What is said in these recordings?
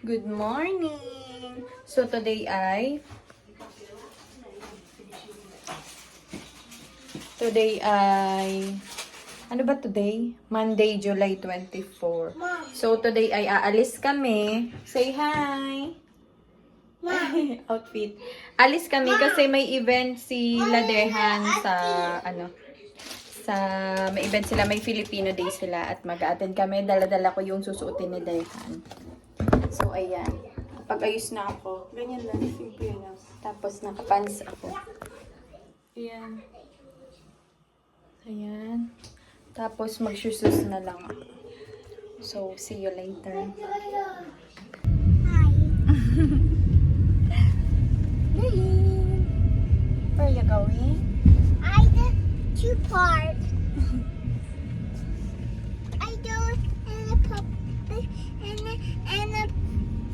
Good morning! So today ay ano ba today? Monday, July 24. So today ay aalis kami. Say hi! Outfit. Alis kami kasi may event si Ladehan may event sila, may Filipino Day sila at mag-a-attend kami. Dala-dala ko yung susuotin ni Dehan. So, ayan. Kapag ayos na ako, ganyan lang. Simple lang. Tapos, nakapants ako. Ayan. Ayan. Tapos, mag-shoes na lang ako. So, see you later. Hi. Where are you going? I did two parts. I do and a pup and a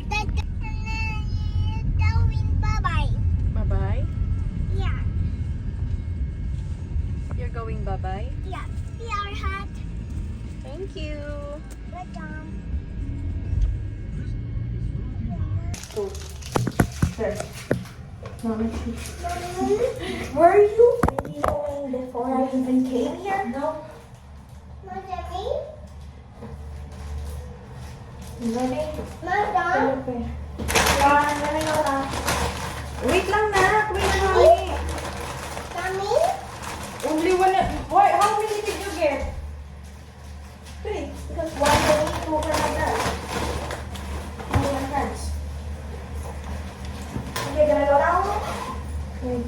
that and then going bye-bye. Bye-bye. Yeah. You're going bye-bye? Yeah. We are hot. Thank you. Welcome. So, sir. Mommy. Were you really going before I even came here? No. Mommy? Ready? Mom? Wait lang na. Wait lang kami. Mommy? Only one. Why? How many did you get? 3. Because one day two for my dad. And my friends. Okay, gonna go down? Okay.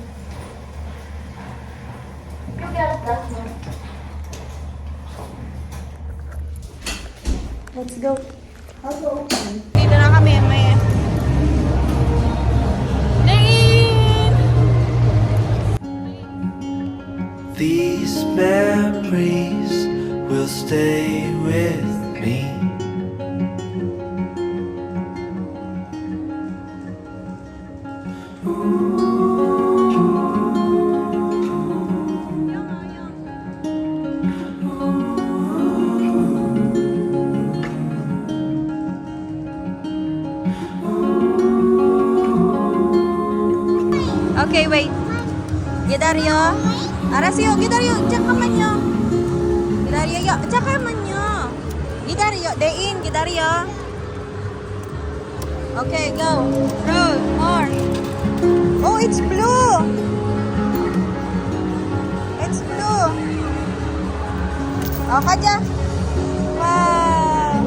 You get it, that's me. Let's go. I'll go. Dito na kami. May... Nain! These memories will stay with me. Okay, wait. Gidaryo. Arasyo, gidaryo. Diyan ka man nyo. Gidaryo, yo. Diyan ka man nyo. Gidaryo. Dein, gidaryo. Okay, go. Roll. More. Oh, it's blue. It's blue. Oh, kadya. Wow.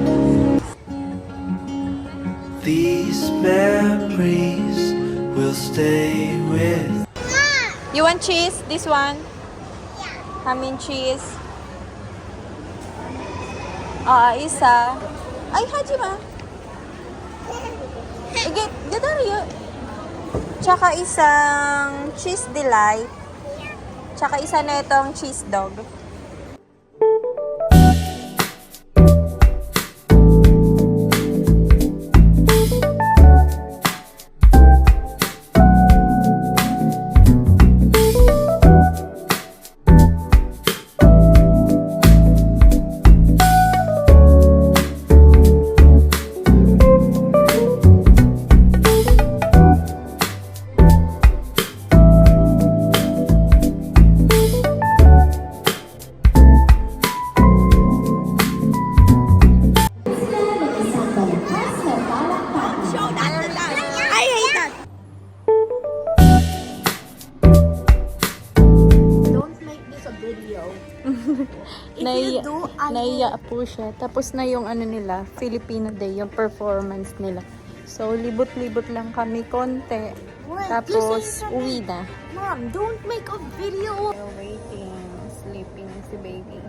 These memories will stay with. You want cheese? This one? Ham and cheese. Isa. Ay, Hajima. Ige, gadaryo. Tsaka isang cheese delight. Tsaka isa na itong cheese dog. Don't make this a video. If you do, I will... Naiya po siya. Tapos na yung ano nila, Filipino Day, yung performance nila. So, libot-libot lang kami konti. Wait, Tapos, listen to uwi me. na. Mom, don't make a video. We're waiting. Sleeping si baby.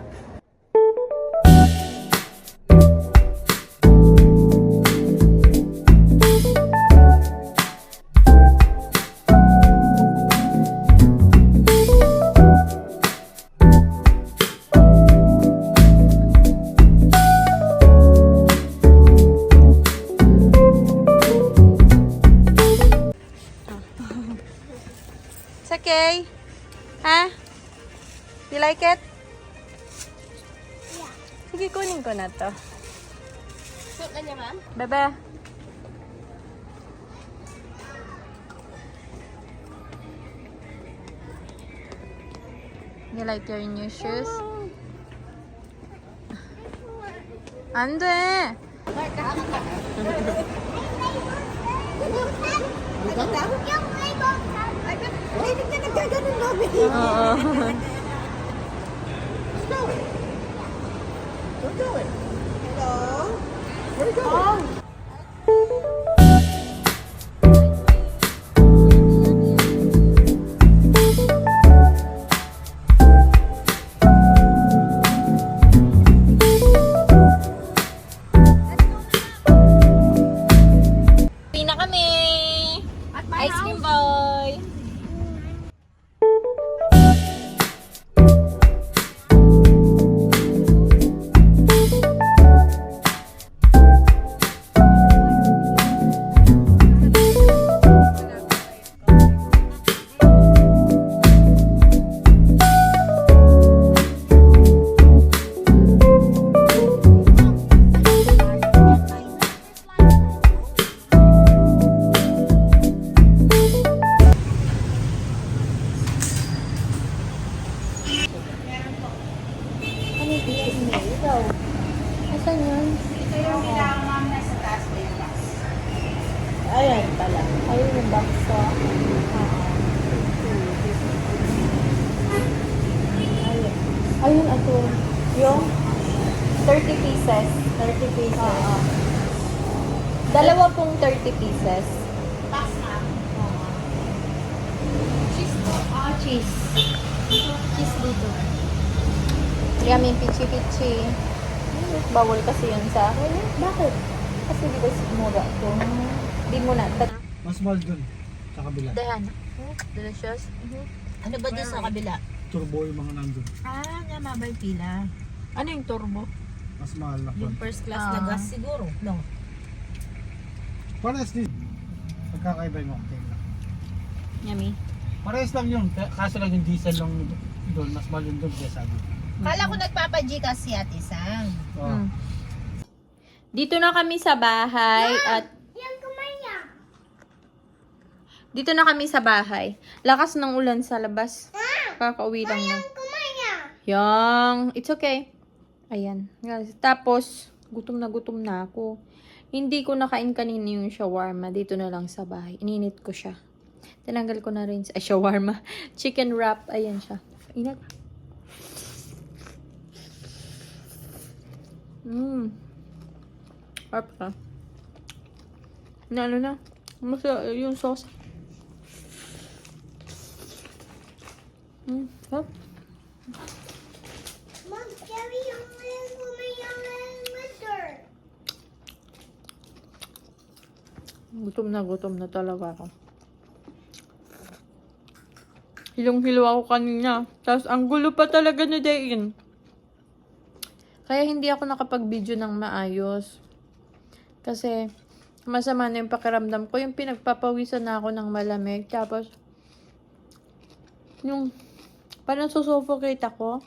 It's okay. Ha? You like it? Yeah. Sige, kunin ko na to. Suot na niya, ma'am? Bebe. You like your new shoes? 안 돼! Oo. Pina kami! Ice cream boy! Asan yun? Ito yung kailangan na sa taas na yung box. Ayan pala. Ayun yung box ko. Ayun ito. Yung 30 pieces. 30 pieces. Oo. Dalawa pong 30 pieces. Box na. Cheese po. Cheese. Cheese dito. Yummy pichi-pichi. Bawal kasi yun sa akin. Bakit? Kasi di ba mura ko. Di mo na. Mas mahal dun sa kabila. Dahan. Delicious. Ano ba doon sa kabila? Turbo yung mga nandun. Nga mabay pila. Ano yung turbo? Mas mahal na Yung dun. first class Ah. na gas siguro. No. Parehas din. Pagkakaiba yung octane lang. Yummy. Parehas lang yun. Kaso lang yung diesel lang doon. Mas mahal yung doon kaya sabi. Kala ko nagpapa-Gcash si Ate Sang. Oh. Dito na kami sa bahay at Yung kamay niya. dito na kami sa bahay. Lakas ng ulan sa labas. Kakauwi lang na. Yung kamay niya. Yang, it's okay. Ayan. Tapos, gutom na ako. Hindi ko nakain kanina yung shawarma. Dito na lang sa bahay. Ininit ko siya. Tinanggal ko na rin sa shawarma. Chicken wrap. Ayan siya. Inat. Harap ka. Ano na? Masa yung sauce. Harap. Mom, carry yung kamay yung mother. Gutom na talaga ako. Hilong-hilo ako kanina. Tapos, ang gulo pa talaga ni Dain. Kaya hindi ako nakapag-video ng maayos. Kasi, masama na yung pakiramdam ko. Yung pinagpapawisan na ako ng malamig. Tapos, yung parang susuffocate ako.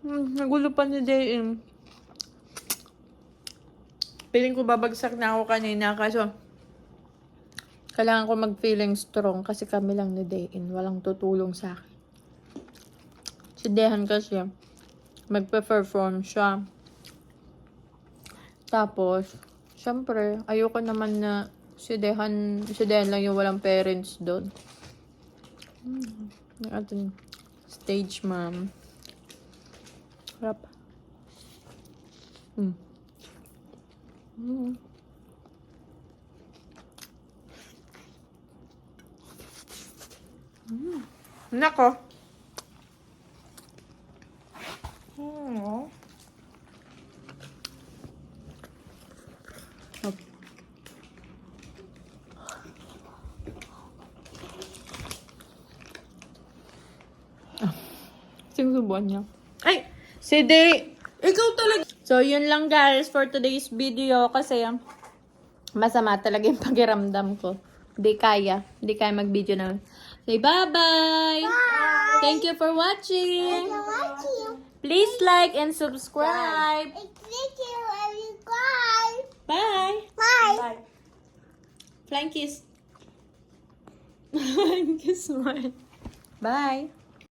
Nagulo pa ni Dain. Feeling ko babagsak na ako kanina. Kaso, kailangan ko mag-feeling strong kasi kami lang ni Dain. Walang tutulong sa akin. Si Dehan kasi, magpe-perform siya. Tapos, syempre, ayoko naman na si Dehan lang yung walang parents doon. Ating stage mom. Harap. Nako. Sinusubuan niya. Ay! Si Day! Ikaw talaga! So, yun lang guys for today's video kasi masama talaga yung pakiramdam ko. Hindi kaya mag-video na. Say bye-bye! Bye. Thank you for watching! I like you. Please like and subscribe! Thank you, everyone. Bye! Bye. Flying kiss! Flying kiss, man. Bye!